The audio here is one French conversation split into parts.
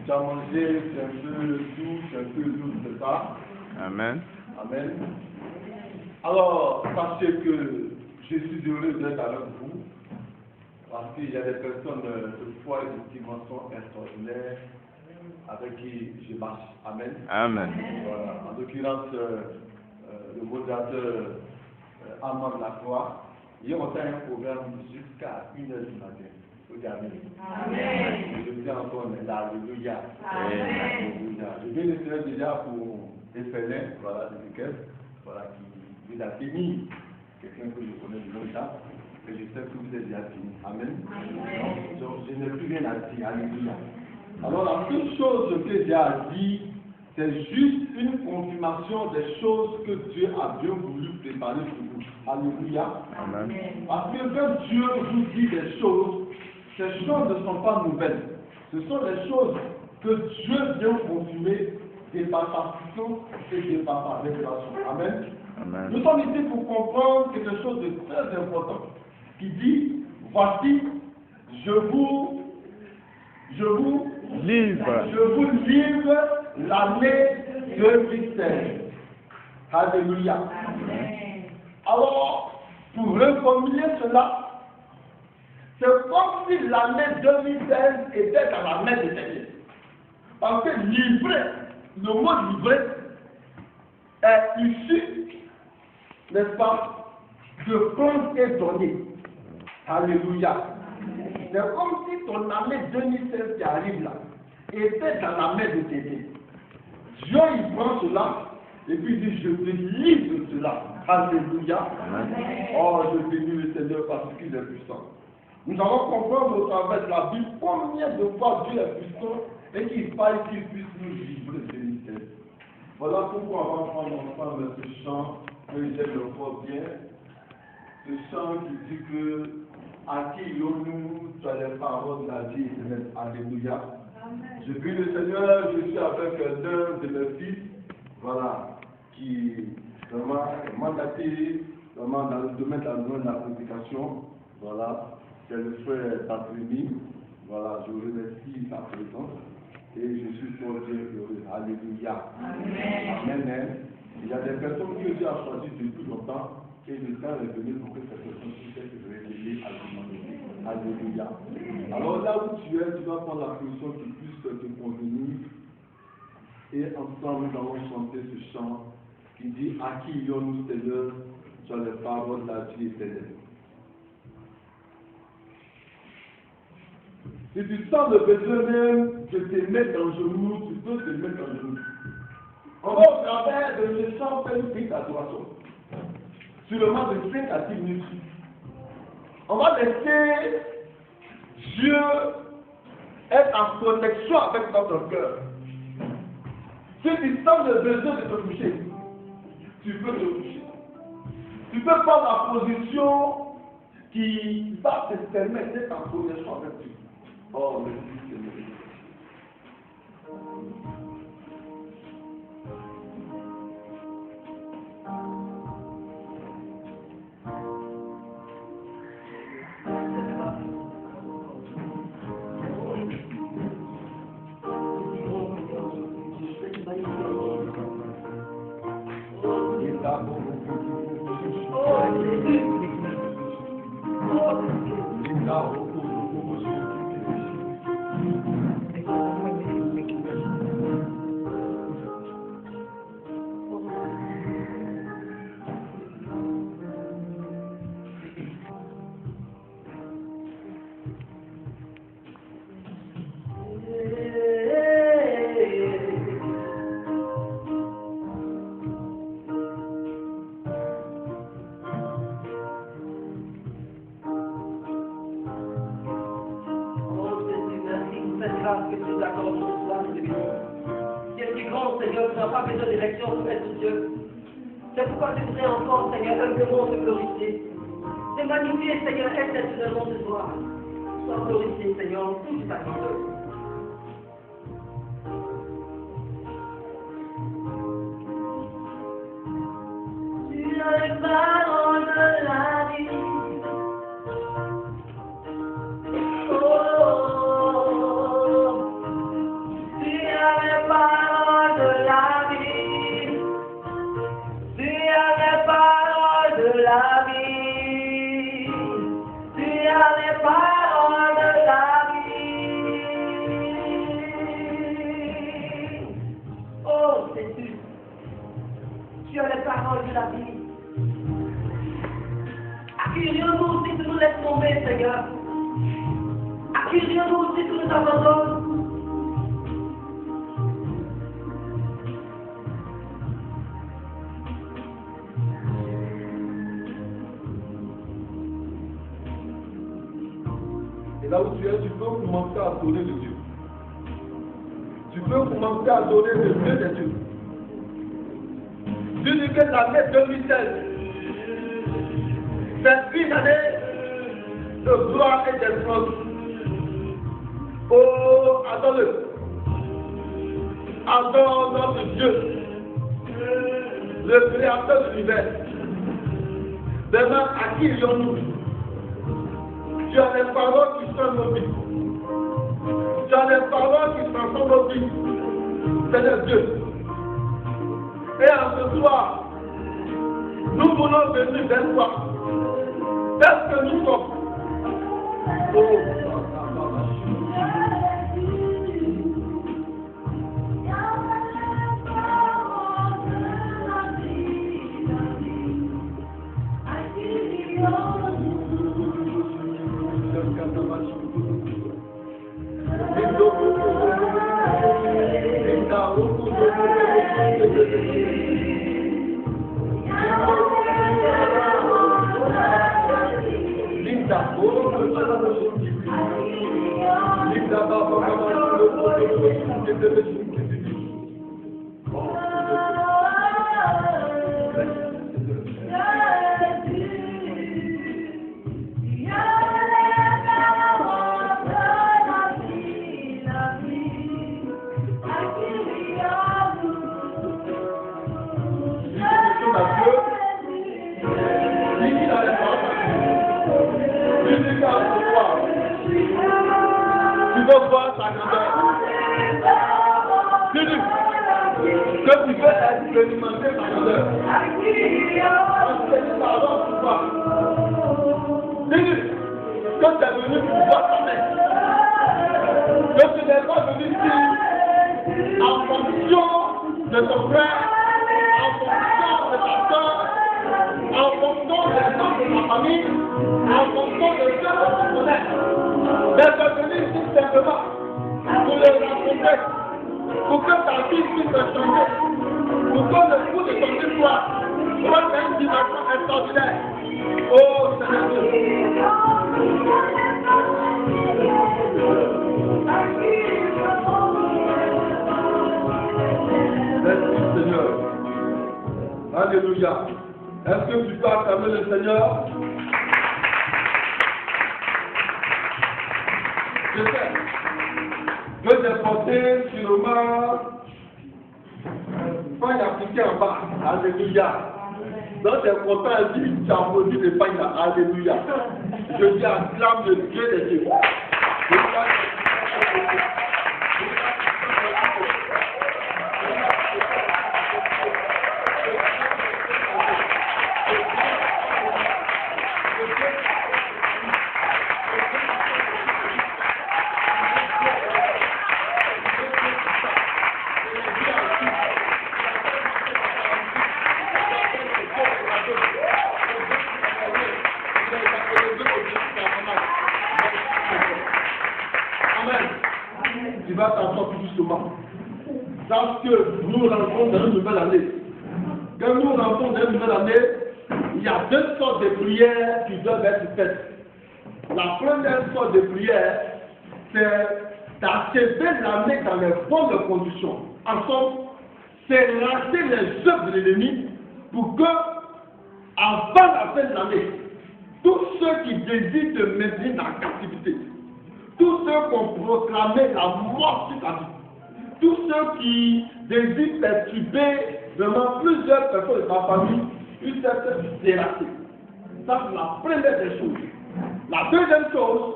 Tu as mangé, c'est un peu doux, c'est un peu doux, c'est ça? Amen. Amen. Alors, sachez que je suis heureux d'être avec vous, parce qu'il y a des personnes de foi et de dimension extraordinaire avec qui je marche. Amen. Amen. Voilà. En l'occurrence, le modérateur Amand Lacroix, hier on a un programme jusqu'à 1h du matin. Amen. Je dis encore, alléluia. Alléluia. Je viens de faire déjà pour Ephelin, voilà, de Duquesne, voilà, qui a fini. Quelqu'un que je connais de longtemps, et je sais que vous êtes déjà fini. Amen. Donc, je n'ai plus rien à dire. Alléluia. Alors, la seule chose que j'ai à dire, c'est juste une confirmation des choses que Dieu a bien voulu préparer pour vous. Alléluia. Amen. Parce que quand Dieu vous dit des choses, ces choses ne sont pas nouvelles. Ce sont des choses que Dieu vient confirmer de par sa puissance et de par sa révélation. Amen. Amen. Nous sommes ici pour comprendre quelque chose de très important qui dit, voici, je vous livre l'année 2016. Alléluia. Alors, pour reformuler cela, c'est comme si l'année 2016 était dans la main de Seigneur. Parce que livrer, le mot livrer est issu, n'est-ce pas, de prendre et donner. Alléluia. C'est comme si ton année 2016 qui arrive là était dans la main de Seigneur. Dieu il prend cela et puis il dit je te livre cela. Alléluia. Oh, je bénis le Seigneur parce qu'il est puissant. Nous allons comprendre au travers de la Bible combien de fois Dieu est puissant et qu'il faille qu'il puisse nous livrer de l'unité. Voilà pourquoi on va prendre ensemble ce chant que j'aime le fort bien. Ce chant qui dit que à qui nous tu as les paroles de la vie éternelle. Alléluia. Je prie le Seigneur, je suis avec l'un de mes fils, voilà, qui vraiment est mandaté vraiment dans le domaine de la prédication. Voilà. C'est le frère Patrimi. Voilà, je remercie sa présence et je suis fort bien heureux. Alléluia. Amen. Amen. Il y a des personnes que Dieu a choisies depuis longtemps et le temps est venu pour que ces personnes puissent se révéler à l'humanité. Alléluia. Alors là où tu es, tu dois prendre la position qui puisse te convenir et ensemble nous allons chanter ce chant qui dit à qui irons-nous Seigneur sur les paroles de la vie éternelle. Si tu sens le besoin même de te mettre en genoux, tu peux te mettre en genoux. On va au travers de ce chant faire une petite adoration. Sur le moment de 5 à 10 minutes. On va laisser Dieu être en connexion avec notre cœur. Si tu sens le besoin de te toucher, tu peux te toucher. Tu peux prendre la position qui va te permettre d'être en connexion avec Dieu. Oh, merci Seigneur. C'est pourquoi je voudrais encore, Seigneur, humblement te glorifier. Te magnifier, Seigneur, exceptionnellement ce soir. Sois glorifié, Seigneur, toute ta vie. Tu as les paroles de la vie. de la vie. À qui rien-nous aussi tu nous laisses tomber, Seigneur. À qui rien-nous aussi tu nous abandonnes. Et là où tu es, tu peux commencer à adorer le Dieu. Tu peux commencer à adorer le Dieu des dieux. Tu dis que l'année 2016, c'est une année de gloire et d'explosion. Oh, adore-le. Adore notre Dieu, le créateur de l'univers. Demain, à qui irions-nous? Tu as des paroles qui sont nos vies. Tu as des paroles qui transforment nos vies. C'est le Dieu. Et en ce soir, nous voulons venir vers toi. Est-ce que nous sommes? Oh, que tu veux expérimenter ta grandeur. Dis-lui que tu es venu pour voir ta main. Que tu n'es pas venu ici en fonction de ton frère, en fonction de ta soeur, en fonction des gens de ta famille, en fonction de ceux que tu connais. Mais tu es venu ici simplement pour les rencontrer. Pour que ta vie puisse changer, pour que le coup de ton histoire soit une dimension extraordinaire. Oh Seigneur Dieu. Merci Seigneur. Alléluia. Est-ce que tu peux acclamer le Seigneur? Je sais que j'ai porté sûrement pagne appliqué en bas. Alléluia. Dans tes content, dit, tu as produit des pagnes. Alléluia. Je dis acclame le Dieu des dieux. Tu vas t'entendre tout doucement. Parce que nous rentrons dans une nouvelle année. Quand nous rentrons dans une nouvelle année, il y a deux sortes de prières qui doivent être faites. La première sorte de prière, c'est d'achever l'année dans les bonnes conditions. En somme, c'est rater les œuvres de l'ennemi pour que, avant la fin de l'année, tous ceux qui désirent te maintenir dans la captivité, tous ceux qui ont proclamé la mort sur ta vie, tous ceux qui désirent perturber vraiment plusieurs personnes de ta famille, puissent être déracinées. Ça, c'est la première des choses. La deuxième chose,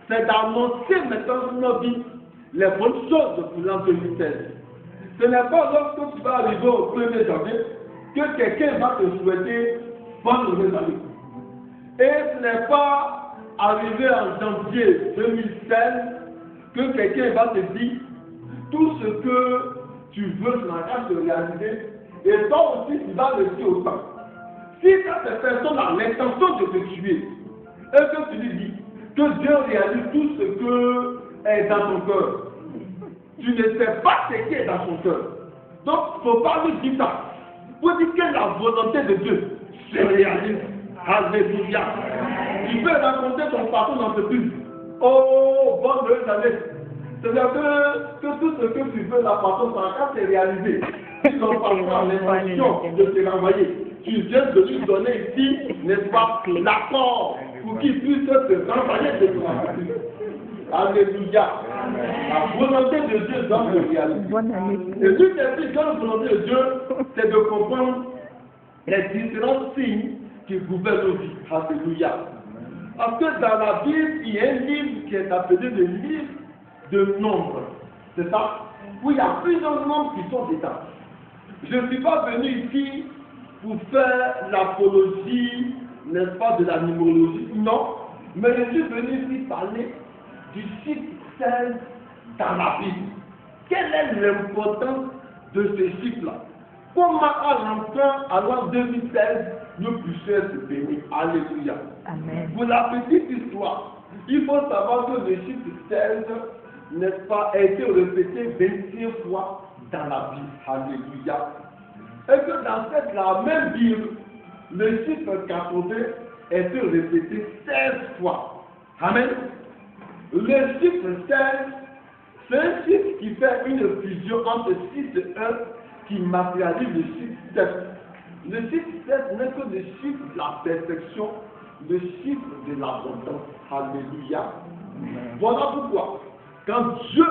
c'est d'annoncer maintenant sur nos vies les bonnes choses pour l'an 2016. Ce n'est pas lorsque tu vas arriver au 1er janvier que quelqu'un va te souhaiter bonne nouvelle année. Et ce n'est pas arrivé en janvier 2016 que quelqu'un va te dire tout ce que tu veux sur la carte de réaliser, et toi aussi tu vas le dire autant. Si cette personne a l'intention de te tuer, et que tu lui dis que Dieu réalise tout ce que est dans ton cœur, tu ne sais pas ce qui est dans son cœur. Donc, il ne faut pas lui dire ça. Pour dire que la volonté de Dieu se réalise. Alléluia. Tu peux rencontrer ton patron d'entreprise. Oh, bonne heureuse année. C'est-à-dire que tout ce que tu veux, la patron, quand c'est réalisé. Si ton patron a l'intention de te renvoyer, tu viens de lui donner ici, n'est-ce pas, l'accord pour qu'il puisse te renvoyer de ton entreprise. Alléluia. La volonté de Dieu doit se réaliser. Et tout est dit, quand la volonté de Dieu, c'est de comprendre les différents signes qui gouvernent nos vies. Alléluia. Parce que dans la Bible, il y a un livre qui est appelé le livre de nombres. C'est ça? Où il y a plusieurs nombres qui sont dedans. Je ne suis pas venu ici pour faire l'apologie, n'est-ce pas, de la numérologie. Non. Mais je suis venu ici parler du chiffre 16 dans la Bible. Quelle est l'importance de ce chiffre-là? Comment à l'enfant, alors 2016, nous puissions se bénir? Alléluia. Amen. Pour la petite histoire, il faut savoir que le chiffre 16, n'est-ce pas, a été répété 25 fois dans la Bible. Alléluia. Et que dans la même Bible, le chiffre 80 a été répété 16 fois. Amen. Le chiffre 16, c'est un chiffre qui fait une fusion entre 6 et 1 qui matérialise le chiffre 7. Le chiffre 7 n'est que le chiffre de la perfection, le chiffre de l'abondance. Alléluia. Voilà pourquoi, quand Dieu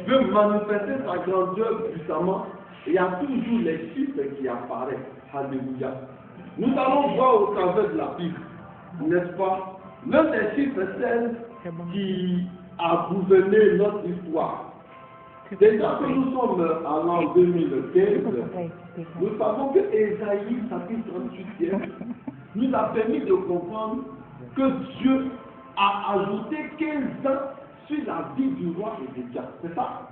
veut manifester sa grandeur puissamment, il y a toujours les chiffres qui apparaissent. Alléluia. Nous allons voir au travers de la Bible, n'est-ce pas, l'un des chiffres 16 qui a gouverné notre histoire. Déjà que nous sommes en l'an 2015, nous savons que Ésaïe, chapitre 38, nous a permis de comprendre que Dieu a ajouté 15 ans sur la vie du roi Ézéchias. C'est ça?